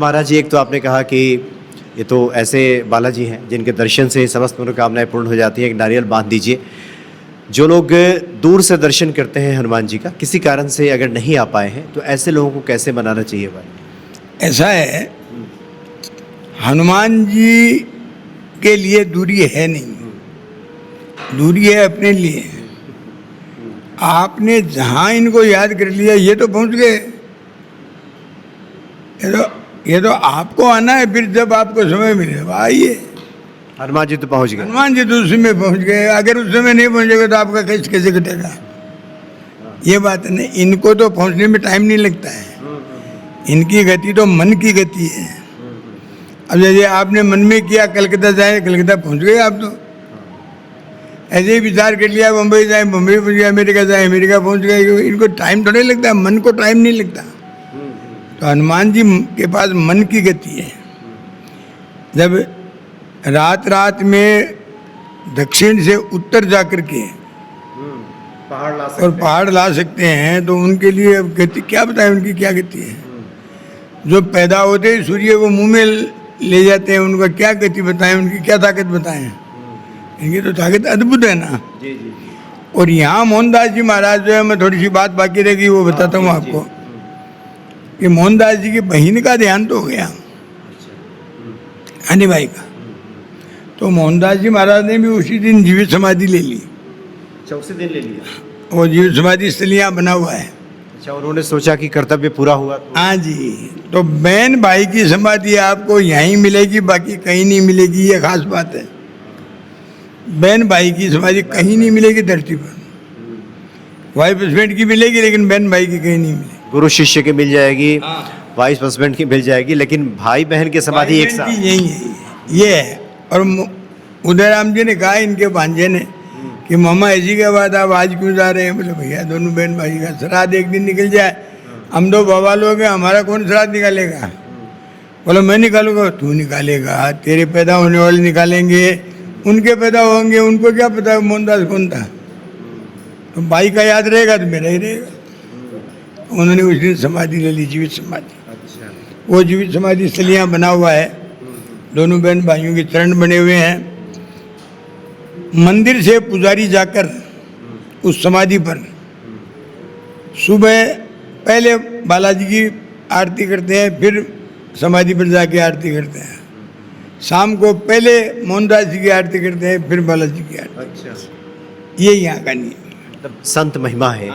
महाराज जी, एक तो आपने कहा कि ये तो ऐसे बालाजी हैं जिनके दर्शन से समस्त मनोकामनाएं पूर्ण हो जाती हैं, एक नारियल बांध दीजिए। जो लोग दूर से दर्शन करते हैं हनुमान जी का, किसी कारण से अगर नहीं आ पाए हैं, तो ऐसे लोगों को कैसे मनाना चाहिए भाई? ऐसा है, हनुमान जी के लिए दूरी है नहीं, दूरी है अपने लिए। आपने जहाँ इनको याद कर लिया, ये तो पहुँच गए। ये तो आपको आना है, फिर जब आपको समय मिले आइए। हनुमान जी तो पहुंच गए। हनुमान जी तो उस समय पहुँच गए, अगर उस समय नहीं पहुँचेगा तो आपका कैसे कैसे कटेगा? ये बात नहीं, इनको तो पहुँचने में टाइम नहीं लगता है। इनकी गति तो मन की गति है। अब जैसे आपने मन में किया कलकत्ता जाए, कलकत्ता पहुँच गए आप तो। ऐसे ही विचार कर लिया बम्बई जाए, बम्बई पहुँच गए, अमेरिका जाए, अमेरिका पहुँच गए। इनको टाइम तो नहीं लगता, मन को टाइम नहीं लगता। तो हनुमान जी के पास मन की गति है। जब रात रात में दक्षिण से उत्तर जा कर के पहाड़ ला सकते हैं, तो उनके लिए गति क्या बताएं, उनकी क्या गति है? जो पैदा होते ही सूर्य को मुंह में ले जाते हैं, उनका क्या गति बताएं, उनकी क्या ताकत बताएं? इनकी तो ताकत अद्भुत है ना। जी जी। और यहाँ मोहनदास जी महाराज जो है, मैं थोड़ी सी बात बाकी रह गई वो बताता हूँ आपको कि मोहनदास जी की बहन का ध्यान तो हो गया, हनी भाई का। तो मोहनदास जी महाराज ने भी उसी दिन जीवित समाधि ले ली। अच्छा, उसी दिन ले लिया। वो जीवित समाधि स्थल यहाँ बना हुआ है। अच्छा, उन्होंने सोचा कि कर्तव्य पूरा हुआ तो... हाँ जी। तो बहन भाई की समाधि आपको यहीं मिलेगी, बाकी कहीं नहीं मिलेगी, ये खास बात है। बहन भाई की समाधि कहीं नहीं मिलेगी धरती पर। वाइफ हस्बैंड की मिलेगी, लेकिन बहन भाई की कहीं नहीं मिलेगी। गुरु शिष्य की मिल जाएगी, वाइफ हस्बैंड की मिल जाएगी, लेकिन भाई बहन की समाधि एक साथ। यही है, ये है। और उदयराम जी ने कहा इनके भांजे ने कि मामा ऐसी के बाद आप आज क्यों जा रहे हैं? बोले भैया दोनों बहन भाई का श्राद्ध एक दिन निकल जाए, हम दो बाबा लोग हैं, हमारा कौन श्राद्ध निकालेगा? बोलो मैं निकालूंगा। तू निकालेगा, तेरे पैदा होने वाले निकालेंगे, उनके पैदा होंगे, उनको क्या पता मोहनदास कौन था? तो भाई का याद रहेगा तो मेरा ही रहेगा। उन्होंने उस दिन समाधि ले ली, जीवित समाधि। वो जीवित समाधि स्थल यहाँ बना हुआ है, दोनों बहन भाइयों के चरण बने हुए हैं। मंदिर से पुजारी जाकर उस समाधि पर सुबह पहले बालाजी की आरती करते हैं, फिर समाधि पर जाके आरती करते हैं। शाम को पहले मोहनदास जी की आरती करते हैं, फिर बालाजी की आरती। अच्छा, ये यहाँ का नियम। मतलब संत महिमा है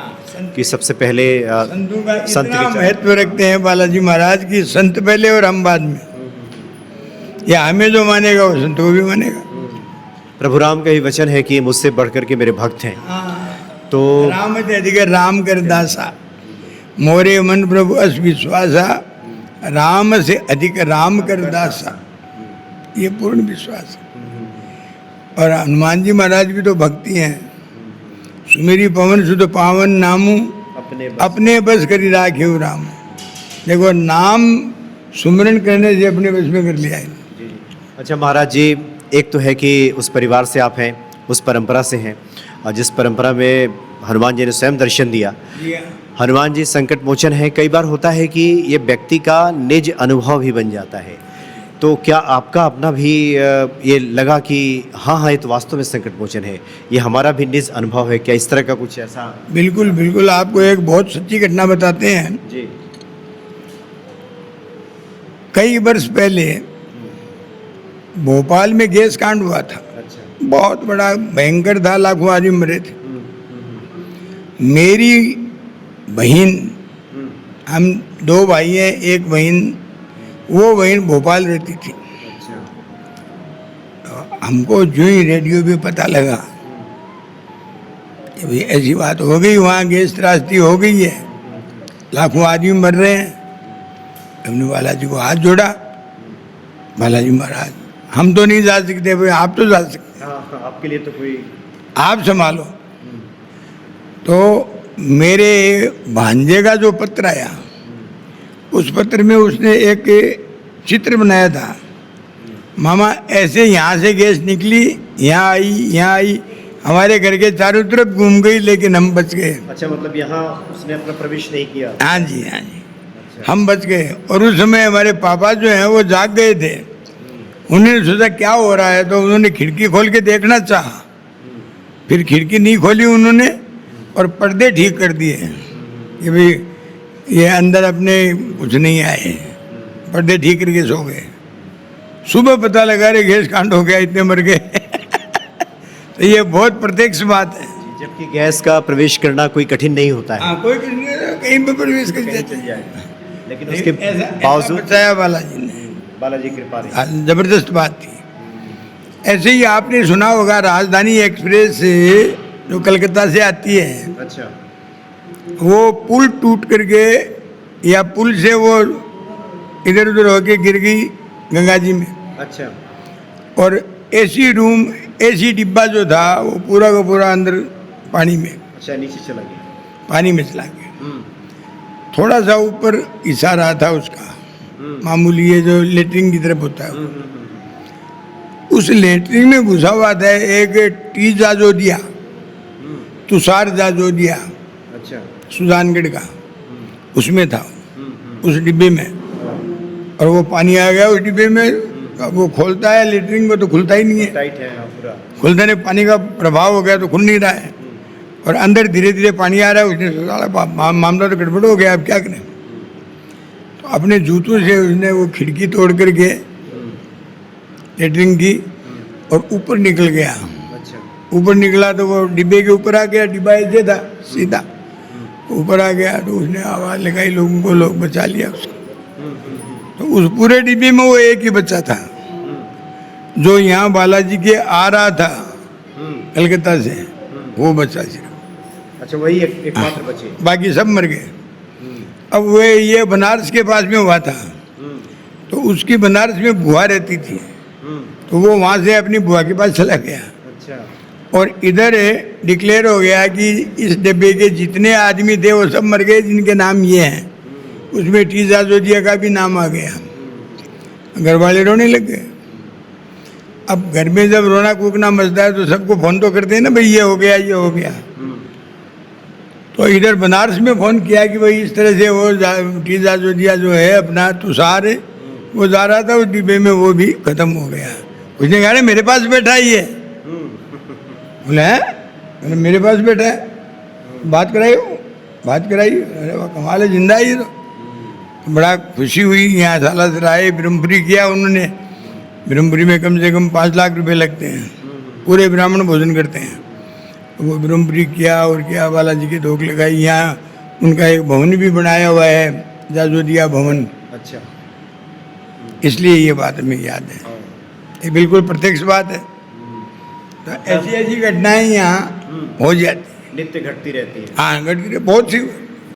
कि सबसे पहले संतों का संत इतना के महत्व रखते हैं बालाजी महाराज की, संत पहले और हम बाद में। या हमें जो मानेगा वो संतों को भी मानेगा। प्रभु राम का ही वचन है कि मुझसे बढ़कर के मेरे भक्त हैं। तो राम से अधिक राम कर दासा, मोरे मन प्रभु अस विश्वासा, राम से अधिक राम कर दासा, ये पूर्ण विश्वास है। और हनुमान जी महाराज भी तो भक्ति हैं। सुमेरी पवन सुध पावन नामू, अपने बस करी राखे राम। देखो, नाम सुमरण करने से अपने बस में कर लिया है। अच्छा महाराज जी, एक तो है कि उस परिवार से आप हैं, उस परंपरा से हैं, और जिस परंपरा में हनुमान जी ने स्वयं दर्शन दिया। हनुमान जी संकट मोचन है। कई बार होता है कि ये व्यक्ति का निज अनुभव भी बन जाता है, तो क्या आपका अपना भी ये लगा कि हाँ ये तो वास्तव में संकट मोचन है, ये हमारा भी निज अनुभव है? क्या इस तरह का कुछ ऐसा? बिल्कुल बिल्कुल, आपको एक बहुत सच्ची घटना बताते हैं जी। कई वर्ष पहले भोपाल में गैस कांड हुआ था। अच्छा। बहुत बड़ा भयंकर था, लाखों आदमी मरे थे। मेरी बहन, हम दो भाई हैं, एक बहन, वो बहन भोपाल रहती थी। तो हमको जो ही रेडियो पे पता लगा कि भाई ऐसी बात हो गई, वहाँ गैस त्रासदी हो गई है, लाखों आदमी मर रहे हैं। हमने बालाजी को हाथ जोड़ा, बालाजी महाराज हम तो नहीं जा सकते, भाई आप तो जा सकते हैं। हाँ, आपके लिए तो कोई, आप संभालो। तो मेरे भांजे का जो पत्र आया, उस पत्र में उसने एक चित्र बनाया था। मामा ऐसे यहाँ से गैस निकली, यहाँ आई, यहाँ आई, हमारे घर के चारों तरफ घूम गई, लेकिन हम बच गए। अच्छा, मतलब यहाँ उसने अपना प्रवेश नहीं किया? हाँ जी, हाँ जी। हम बच गए। और उस समय हमारे पापा जो हैं वो जाग गए थे, उन्होंने सोचा क्या हो रहा है, तो उन्होंने खिड़की खोल के देखना चाहा, फिर खिड़की नहीं खोली उन्होंने और पर्दे ठीक कर दिए कि भाई ये अंदर अपने कुछ नहीं आए, पर्दे ठीक करके सो गए। सुबह पता लगा रे गैस कांड हो गया, इतने मर गए। तो ये बहुत प्रत्यक्ष बात है। जबकि गैस का प्रवेश करना कोई कठिन नहीं होता है, हाँ, कोई कुछ नहीं है, कहीं पे प्रवेश कर जाते हैं। लेकिन उसके ऐसा बावजूद बचाया बालाजी ने, बालाजी कृपा रही। हाँ, जबरदस्त बात थी। ऐसे ही आपने सुना होगा राजधानी एक्सप्रेस जो कलकत्ता से आती है, अच्छा, वो पुल टूट करके या पुल से वो इधर उधर होके गिर गई गंगा जी में। अच्छा, और एसी रूम, एसी डिब्बा जो था वो पूरा का पूरा अंदर पानी में, अच्छा, नीचे चला गया। पानी में चला गया। थोड़ा सा ऊपर हिस्सा रहा था उसका, मामूली ये जो लेटरिन की तरफ होता है, उस लेटरिन में घुसा हुआ था एक टी जाजोदिया, तुषार जाजोदिया, अच्छा, सुजानगढ़ का, उसमें था, उस डिब्बे में। और वो पानी आ गया उस डिब्बे में। अब वो खोलता है लेटरिन को तो खुलता ही नहीं है, टाइट है पूरा, खुलता नहीं, पानी का प्रभाव हो गया तो खुल नहीं रहा है। और अंदर धीरे धीरे पानी आ रहा है। उसने सोचा मामला तो गड़बड़ हो गया, अब क्या करें। तो अपने जूतों से उसने वो खिड़की तोड़ करके लेटरिन की और ऊपर निकल गया। अच्छा, ऊपर निकला तो वो डिब्बे के ऊपर आ गया, डिब्बा ऐसे था सीधा, ऊपर आ गया तो उसने आवाज़ लगाई लोगों को, लोग बचा लिया उसको। तो उस पूरे डिब्बे में वो एक ही बच्चा था जो यहाँ बालाजी के आ रहा था कलकत्ता से, वो बच्चा सिर्फ। अच्छा, वही एकमात्र बचे, बाकी सब मर गए। अब वो ये बनारस के पास में हुआ था, तो उसकी बनारस में बुआ रहती थी, तो वो वहाँ से अपनी बुआ के पास चला गया। अच्छा, और इधर डिक्लेयर हो गया कि इस डिब्बे के जितने आदमी थे वो सब मर गए, जिनके नाम ये हैं। उसमें टी जाजोदिया का भी नाम आ गया। घर वाले रोने लग गए। अब घर में जब रोना कूकना मचता है तो सबको फोन तो करते हैं ना, भाई ये हो गया, ये हो गया। तो इधर बनारस में फोन किया कि भाई इस तरह से वो टी जाजोदिया जो है अपना तुषार है, वो जा रहा था उस डिब्बे में, वो भी खत्म हो गया। उसने कहा मेरे पास बैठा ही है। बोले हैं, मैंने मेरे पास बैठा है, बात कराई, बात कराई। अरे वाह, कमाल है, जिंदा ही तो। बड़ा खुशी हुई। यहाँ सालासर आए, ब्रह्मपुरी किया उन्होंने। ब्रह्मपुरी में कम से कम 5 लाख रुपए लगते हैं, पूरे ब्राह्मण भोजन करते हैं। वो ब्रह्मपुरी किया और क्या, बालाजी की धोख लगाई। यहाँ उनका एक भवन भी बनाया हुआ है, जाजोदिया भवन। अच्छा, इसलिए ये बात हमें याद है, ये बिल्कुल प्रत्यक्ष बात है। तो ऐसी ऐसी घटनाएं यहाँ हो जाती हैं, नित्य घटती रहती है। हाँ, घटती बहुत सी